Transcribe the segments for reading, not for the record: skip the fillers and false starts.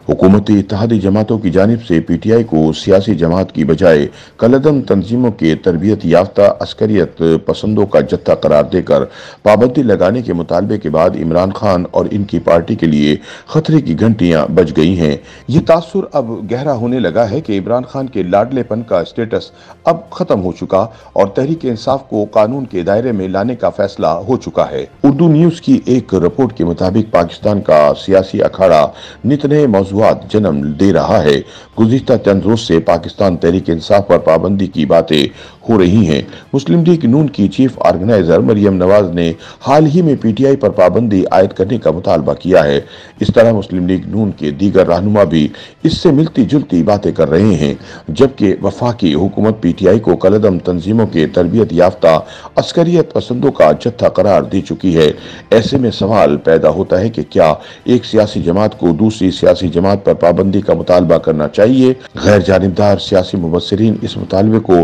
हुकूमती इत्तेहादी जमातों की जानिब से PTI को सियासी जमात की बजाय कलअदम तंजीमों के तरबियत याफ्ता अस्करियत पसंदों का जत्था करार देकर पाबंदी लगाने के मुतालबे के बाद इमरान खान और इनकी पार्टी के लिए खतरे की घंटियां बज गई हैं। ये तासुर अब गहरा होने लगा है कि इमरान खान के लाडलेपन का स्टेटस अब खत्म हो चुका और तहरीक इंसाफ को कानून के दायरे में लाने का फैसला हो चुका है। उर्दू न्यूज की एक रिपोर्ट के मुताबिक पाकिस्तान का सियासी अखाड़ा नित नए मौज़ूआत जन्म दे रहा है। गुज़िश्ता चंद रोज से पाकिस्तान तहरीक इंसाफ पर पाबंदी की बातें हो रही हैं। मुस्लिम लीग नून की चीफ ऑर्गेनाइजर मरियम नवाज ने हाल ही में PTI पर पाबंदी आयद करने का मुतालबा किया है। इस तरह मुस्लिम लीग नून के दीगर रहनुमा भी इससे मिलती जुलती बातें कर रहे हैं, जबकि वफाकी हुकूमत PTI को कलअदम तंजीमों के तरबियत याफ्ता अस्करियत पसंदों का जत्था करार दे चुकी है। ऐसे में सवाल पैदा होता है कि क्या एक सियासी जमात को दूसरी सियासी जमात पर पाबंदी का मुतालबा करना चाहिए। गैर जानिबदार सियासी मुबस्सिरीन इस मुतालबे को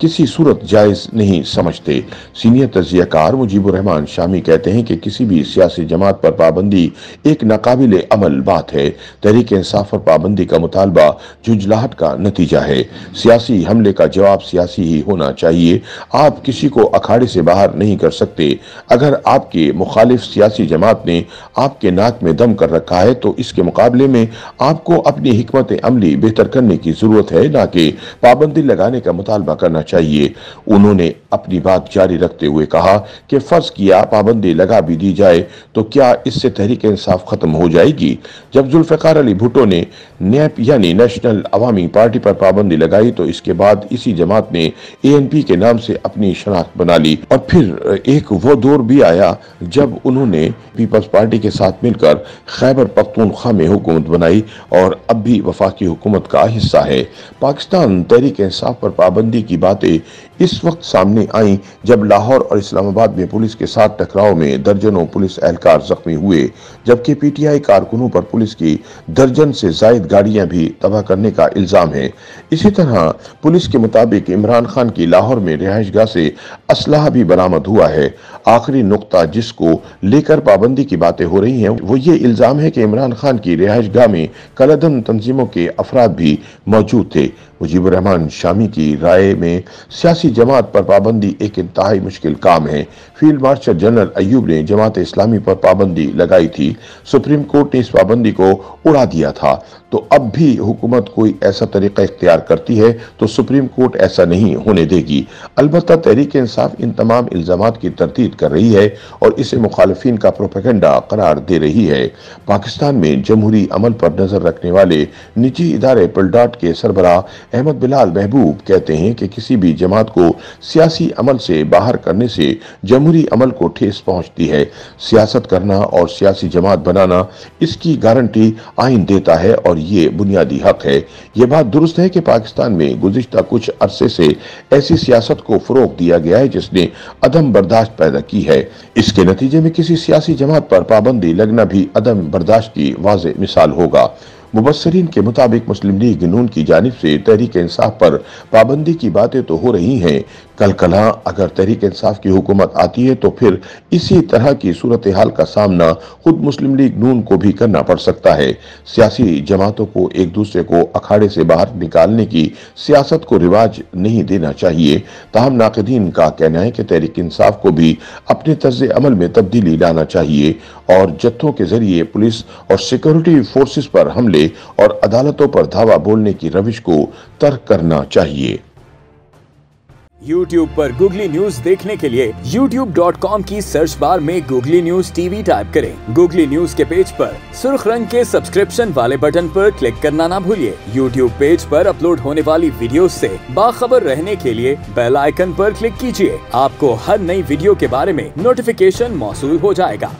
किसी सूरत जायज नहीं समझते। सीनियर तज्जियाकार मुजीबुर रहमान शामी कहते हैं कि किसी भी सियासी जमात पर पाबंदी एक नाकाबिले अमल बात है। तहरीक इंसाफ पर पाबंदी का मुतालबा जुजलाहट का नतीजा है। सियासी हमले का जवाब सियासी ही होना चाहिए। आप किसी को अखाड़े से बाहर नहीं कर सकते। अगर आपके मुखालिफ सियासी जमात ने आपके नाक में दम कर रखा है तो इसके मुकाबले में आपको अपनी हिकमत अमली बेहतर करने की जरूरत है, ना कि पाबंदी लगाने का मुतालबा करना चाहिए। उन्होंने अपनी बात जारी रखते हुए कहा कि फर्ज किया पाबंदी लगा भी दी जाए तो क्या इससे तहरीक इंसाफ खत्म हो जाएगी। जब जुल्फिकार अली भुट्टो ने NAP यानी नेशनल अवामी पार्टी पर पाबंदी लगाई तो इसके बाद इसी जमात ने ANP के नाम से अपनी शनाख्त बना ली और फिर एक वो दौर भी आया जब उन्होंने पीपल्स पार्टी के साथ मिलकर खैबर पख्तूनख्वा में हुकूमत बनाई और अब भी वफाकी हुकूमत का हिस्सा है। पाकिस्तान तहरीक इंसाफ पर पाबंदी की बातें इस वक्त सामने आई जब लाहौर और इस्लामाबाद में पुलिस के साथ टकराव में दर्जनों पुलिस एहलकार जख्मी हुए, जबकि PTI कारकुनों पर पुलिस की दर्जन से जायद गाड़ियां भी तबाह करने का इल्जाम है। इसी तरह पुलिस के मुताबिक इमरान खान की लाहौर में रिहाइशगाह से असलाह भी बरामद हुआ है। आखिरी नुक्ता जिसको लेकर पाबंदी की बातें हो रही हैं वो ये इल्जाम है कि इमरान खान की रिहाइशगाह में कलअदम तंजीमों के अफराद भी मौजूद थे। मुजीबुर रहमान शामी की राय में सियासी जमात पर पाबंदी एक इंतहाई मुश्किल काम है। फील्ड मार्शल जनरल अयूब ने जमात इस्लामी पर पाबंदी लगाई थी। सुप्रीम कोर्ट ने इस पाबंदी को उड़ा दिया था, तो अब भी हुकूमत कोई ऐसा तरीका इख्तियार करती है तो सुप्रीम कोर्ट ऐसा नहीं होने देगी। अलबत्ता तहरीक इंसाफ इन तमाम इल्जामात की तरदीद कर रही है और इसे मुखालिफिन का प्रोपेगेंडा करार दे रही है। पाकिस्तान में जमहूरी अमल पर नजर रखने वाले निजी इदारे PLDOT के सरबराह अहमद बिलाल महबूब कहते हैं कि किसी भी जमात को सियासी अमल से बाहर करने से जमहूरी अमल को ठेस पहुंचती है। सियासत करना और सियासी जमात बनाना इसकी गारंटी आइन देता है और ये बुनियादी हक है। ये बात दुरुस्त है कि पाकिस्तान में गुज़िश्ता कुछ अरसे से ऐसी सियासत को फरोग दिया गया है जिसने अदम बर्दाश्त पैदा की है। इसके नतीजे में किसी सियासी जमात पर पाबंदी लगना भी अदम बर्दाश्त की वाज़ेह मिसाल होगा। मुबस्सिरीन के मुताबिक मुस्लिम लीग नून की जानिब से तहरीक इंसाफ पर पाबंदी की बातें तो हो रही हैं, कल कला अगर तहरीक इंसाफ की हुकूमत आती है तो फिर इसी तरह की सूरत हाल का सामना खुद मुस्लिम लीग नून को भी करना पड़ सकता है। सियासी जमातों को एक दूसरे को अखाड़े से बाहर निकालने की सियासत को रिवाज नहीं देना चाहिए। ताहम नाक़दीन का कहना है कि तहरीक इंसाफ को भी अपने तर्ज अमल में तब्दीली लाना चाहिए और जत्थों के जरिए पुलिस और सिक्योरिटी फोर्सेस पर हमले और अदालतों पर धावा बोलने की रविश को तर्क करना चाहिए। YouTube पर गूगली न्यूज देखने के लिए youtube.com की सर्च बार में गूगली न्यूज TV टाइप करें। गूगली न्यूज के पेज पर सुर्ख रंग के सब्सक्रिप्शन वाले बटन पर क्लिक करना ना भूलिए। YouTube पेज पर अपलोड होने वाली वीडियोस से बाखबर रहने के लिए बेल आइकन पर क्लिक कीजिए। आपको हर नई वीडियो के बारे में नोटिफिकेशन मौसूल हो जाएगा।